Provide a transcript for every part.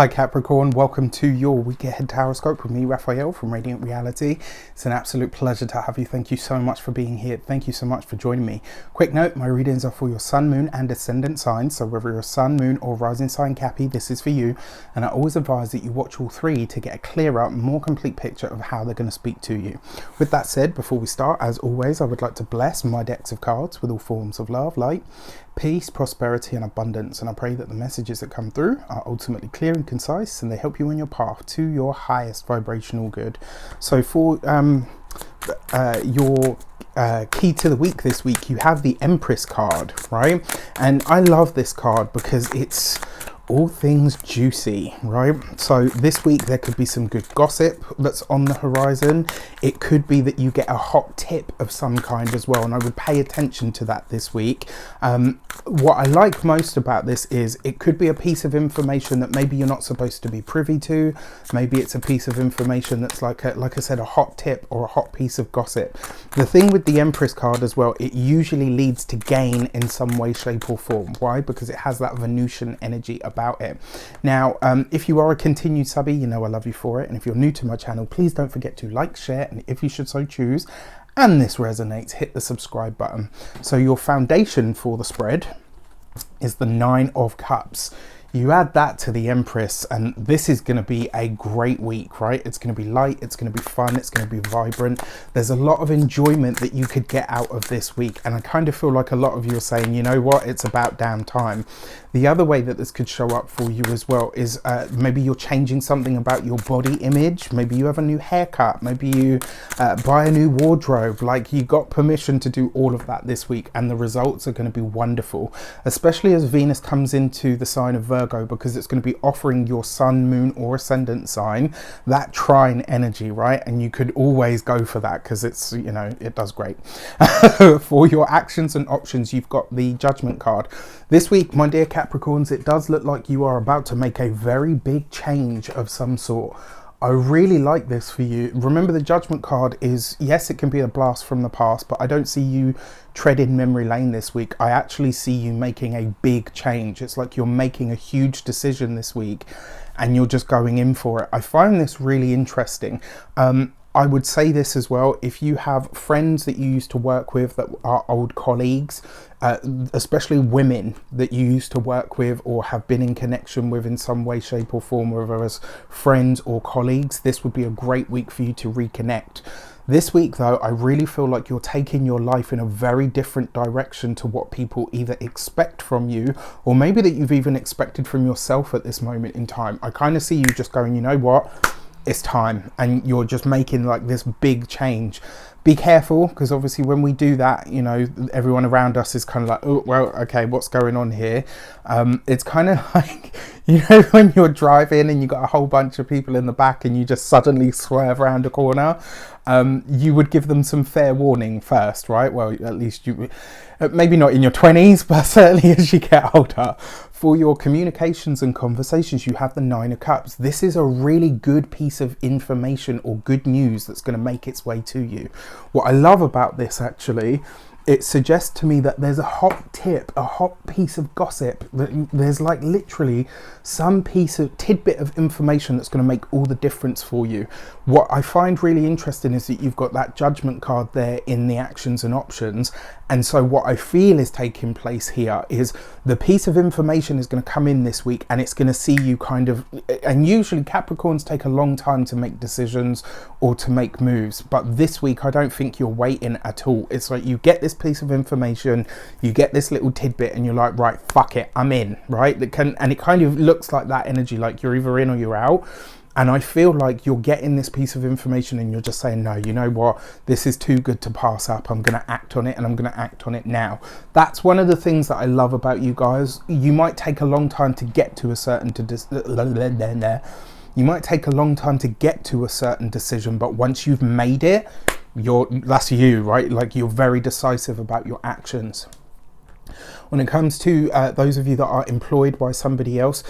Hi Capricorn, welcome to your week ahead horoscope with me, Raphael from Reydiant Reality. It's an absolute pleasure to have you. Thank you so much for being here. Thank you so much for joining me. Quick note, my readings are for your sun, moon and ascendant signs. So whether you're a sun, moon or rising sign Cappy, this is for you. And I always advise that you watch all three to get a clearer, more complete picture of how they're going to speak to you. With that said, before we start, as always, I would like to bless my decks of cards with all forms of love, light, peace, prosperity and abundance, and I pray that the messages that come through are ultimately clear and concise and they help you on your path to your highest vibrational good. So for your key to the week this week, you have the Empress card, right? And I love this card because it's all things juicy, right? So this week there could be some good gossip that's on the horizon. It could be that you get a hot tip of some kind as well, and I would pay attention to that this week. What I like most about this is it could be a piece of information that maybe you're not supposed to be privy to. Maybe it's a piece of information that's like I said, a hot tip or a hot piece of gossip. The thing with the Empress card as well, it usually leads to gain in some way, shape or form. Why? Because it has that Venusian energy about it. Now, if you are a continued subby, you know I love you for it. And if you're new to my channel, please don't forget to like, share, and if you should so choose, and this resonates, hit the subscribe button. So your foundation for the spread is the 9 of Cups. You add that to the Empress and this is going to be a great week, right? It's going to be light, it's going to be fun, it's going to be vibrant. There's a lot of enjoyment that you could get out of this week, and I kind of feel like a lot of you are saying, you know what, it's about damn time. The other way that this could show up for you as well is maybe you're changing something about your body image. Maybe you have a new haircut, maybe you buy a new wardrobe. Like, you got permission to do all of that this week and the results are going to be wonderful, especially as Venus comes into the sign of Virgo, because it's going to be offering your sun, moon or ascendant sign that trine energy, right? And you could always go for that because it's, you know, it does great. For your actions and options, you've got the Judgment card. This week, my dear Capricorns, it does look like you are about to make a very big change of some sort. I really like this for you. Remember, the Judgment card is, yes, it can be a blast from the past, but I don't see you treading memory lane this week. I actually see you making a big change. It's like you're making a huge decision this week and you're just going in for it. I find this really interesting. I would say this as well, if you have friends that you used to work with that are old colleagues, especially women that you used to work with or have been in connection with in some way, shape or form, whether as friends or colleagues, this would be a great week for you to reconnect. This week though, I really feel like you're taking your life in a very different direction to what people either expect from you, or maybe that you've even expected from yourself at this moment in time. I kind of see you just going, you know what? It's time, and you're just making like this big change. Be careful, because obviously when we do that, you know, everyone around us is kind of like, oh well, okay, what's going on here? It's kind of like, you know, when you're driving and you got a whole bunch of people in the back and you just suddenly swerve around a corner. You would give them some fair warning first, right? Well, at least you, maybe not in your 20s, but certainly as you get older. For your communications and conversations, you have the 9 of Cups. This is a really good piece of information or good news that's going to make its way to you. What I love about this, actually, it suggests to me that there's a hot tip, a hot piece of gossip. There's like literally some piece of tidbit of information that's going to make all the difference for you. What I find really interesting is that you've got that Judgment card there in the actions and options. And so what I feel is taking place here is the piece of information is going to come in this week and it's going to see you kind of, and usually Capricorns take a long time to make decisions or to make moves. But this week, I don't think you're waiting at all. It's like you get this piece of information, you get this little tidbit and you're like, right, fuck it, I'm in, right? And it kind of looks like that energy, like you're either in or you're out. And I feel like you're getting this piece of information and you're just saying, no, you know what, this is too good to pass up. I'm going to act on it, and I'm going to act on it now. That's one of the things that I love about you guys. You might take a long time to get to a certain decision, but once you've made it, that's you, right? Like, you're very decisive about your actions. When it comes to those of you that are employed by somebody else,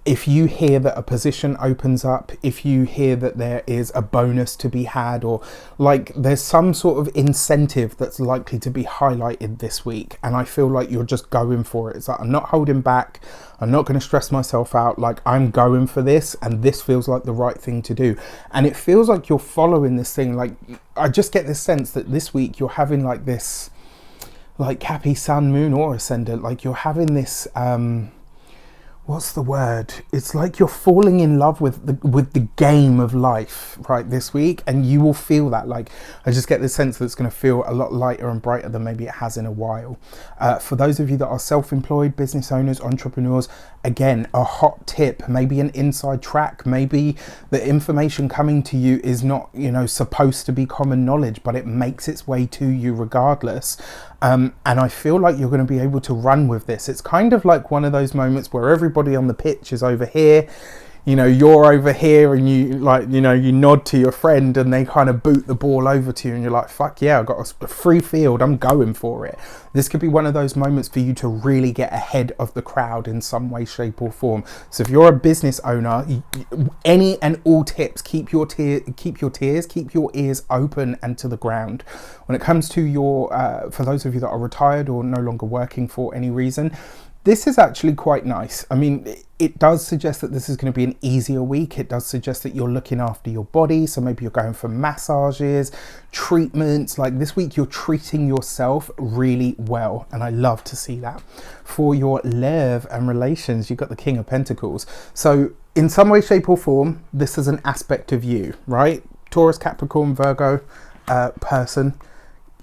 if you hear that a position opens up, if you hear that there is a bonus to be had, or like there's some sort of incentive that's likely to be highlighted this week, and I feel like you're just going for it. It's like, I'm not holding back, I'm not going to stress myself out, like I'm going for this, and this feels like the right thing to do. And it feels like you're following this thing. Like I just get this sense that this week you're having like this, like happy sun, moon or ascendant, like you're having this what's the word? It's like you're falling in love with the game of life, right, this week, and you will feel that. Like I just get the sense that it's going to feel a lot lighter and brighter than maybe it has in a while. For those of you that are self-employed, business owners, entrepreneurs, again, a hot tip, maybe an inside track, maybe the information coming to you is not, you know, supposed to be common knowledge, but it makes its way to you regardless. And I feel like you're going to be able to run with this. It's kind of like one of those moments where everybody on the pitch is over here, you know, you're over here, and you like, you know, you nod to your friend and they kind of boot the ball over to you and you're like, fuck yeah, I've got a free field, I'm going for it. This could be one of those moments for you to really get ahead of the crowd in some way, shape or form. So if you're a business owner, any and all tips, keep your ears open and to the ground. When it comes to your, for those of you that are retired or no longer working for any reason, this is actually quite nice. I mean, it does suggest that this is going to be an easier week. It does suggest that you're looking after your body. So maybe you're going for massages, treatments. Like this week, you're treating yourself really well. And I love to see that. For your love and relations, you've got the King of Pentacles. So in some way, shape or form, this is an aspect of you, right? Taurus, Capricorn, Virgo person.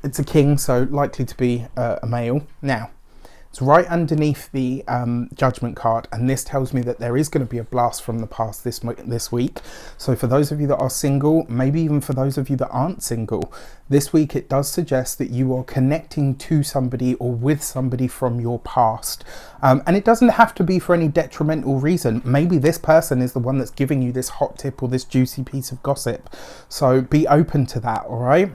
It's a king, so likely to be a male. Now, it's right underneath the Judgment card, and this tells me that there is going to be a blast from the past this week. So for those of you that are single, maybe even for those of you that aren't single, this week it does suggest that you are connecting to somebody or with somebody from your past. And it doesn't have to be for any detrimental reason. Maybe this person is the one that's giving you this hot tip or this juicy piece of gossip. So be open to that, all right?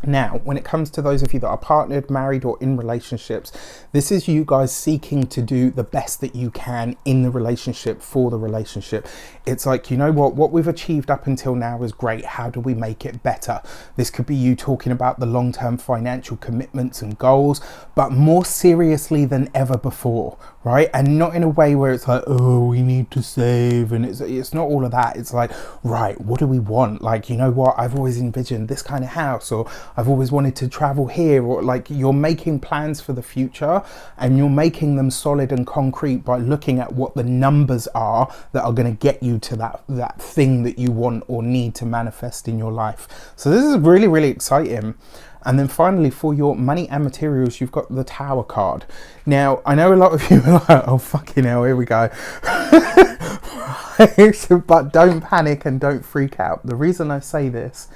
Now, when it comes to those of you that are partnered, married or in relationships, this is you guys seeking to do the best that you can in the relationship for the relationship. It's like, you know what we've achieved up until now is great. How do we make it better? This could be you talking about the long-term financial commitments and goals, but more seriously than ever before, right? And not in a way where it's like, oh, we need to save. And it's not all of that. It's like, right, what do we want? Like, you know what? I've always envisioned this kind of house, or I've always wanted to travel here, or like you're making plans for the future and you're making them solid and concrete by looking at what the numbers are that are going to get you to that thing that you want or need to manifest in your life. So this is really, really exciting. And then finally, for your money and materials, you've got the Tower card. Now, I know a lot of you are like, oh, fucking hell, here we go. But don't panic and don't freak out. The reason I say this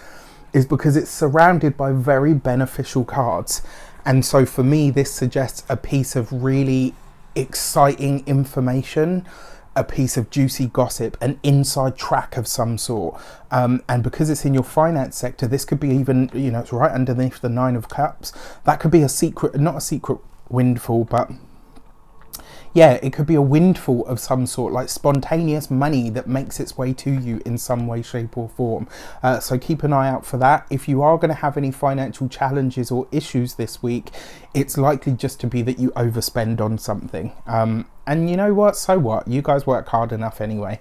is because it's surrounded by very beneficial cards. And so for me, this suggests a piece of really exciting information, a piece of juicy gossip, an inside track of some sort. And because it's in your finance sector, this could be even, you know, it's right underneath the 9 of Cups. That could be a secret, not a secret windfall, but yeah, it could be a windfall of some sort, like spontaneous money that makes its way to you in some way, shape or form. So keep an eye out for that. If you are going to have any financial challenges or issues this week, it's likely just to be that you overspend on something. And you know what? So what? You guys work hard enough anyway.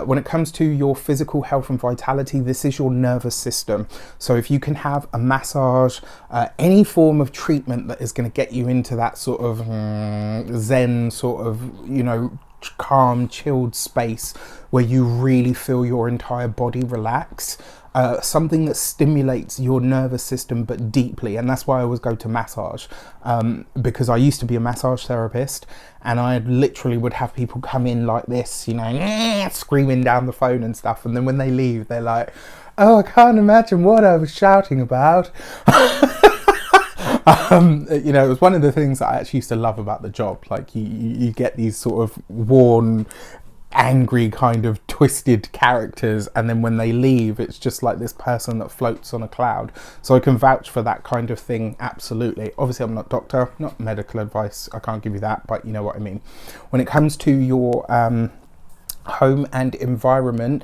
When it comes to your physical health and vitality, this is your nervous system. So if you can have a massage, any form of treatment that is going to get you into that sort of zen sort of, you know, calm, chilled space where you really feel your entire body relax. Something that stimulates your nervous system but deeply, and that's why I always go to massage, because I used to be a massage therapist, and I literally would have people come in like this, you know, screaming down the phone and stuff, and then when they leave they're like, oh, I can't imagine what I was shouting about. You know, it was one of the things that I actually used to love about the job. Like you get these sort of worn, angry, kind of twisted characters, and then when they leave it's just like this person that floats on a cloud. So I can vouch for that kind of thing, absolutely. Obviously I'm not doctor, not medical advice, I can't give you that, but you know what I mean. When it comes to your home and environment.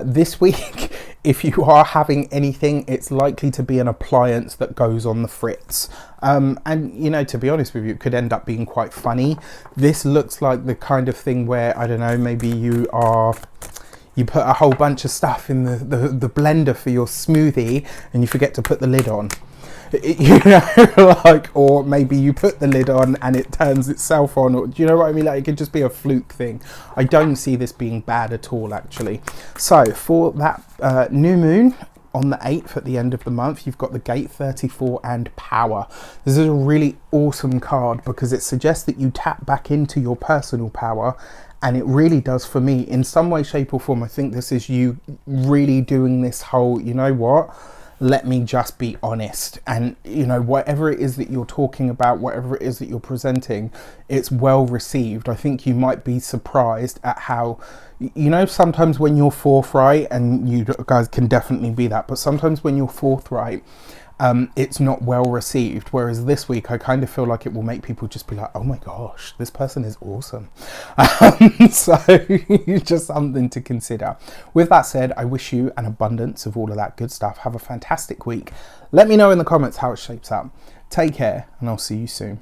This week, if you are having anything, it's likely to be an appliance that goes on the fritz. And you know, to be honest with you, it could end up being quite funny. This looks like the kind of thing where, I don't know, maybe you put a whole bunch of stuff in the blender for your smoothie and you forget to put the lid on. You know, like, or maybe you put the lid on and it turns itself on, or do you know what I mean? Like, it could just be a fluke thing. I don't see this being bad at all, actually. So for that new moon on the 8th at the end of the month, you've got the Gate 34 and Power. This is a really awesome card because it suggests that you tap back into your personal power. And it really does for me in some way, shape or form. I think this is you really doing this whole, you know what? Let me just be honest. And, you know, whatever it is that you're talking about, whatever it is that you're presenting, it's well received. I think you might be surprised at how, you know, sometimes when you're forthright, and you guys can definitely be that, but sometimes when you're forthright, it's not well received. Whereas this week, I kind of feel like it will make people just be like, oh my gosh, this person is awesome. So just something to consider. With that said, I wish you an abundance of all of that good stuff. Have a fantastic week. Let me know in the comments how it shapes up. Take care, and I'll see you soon.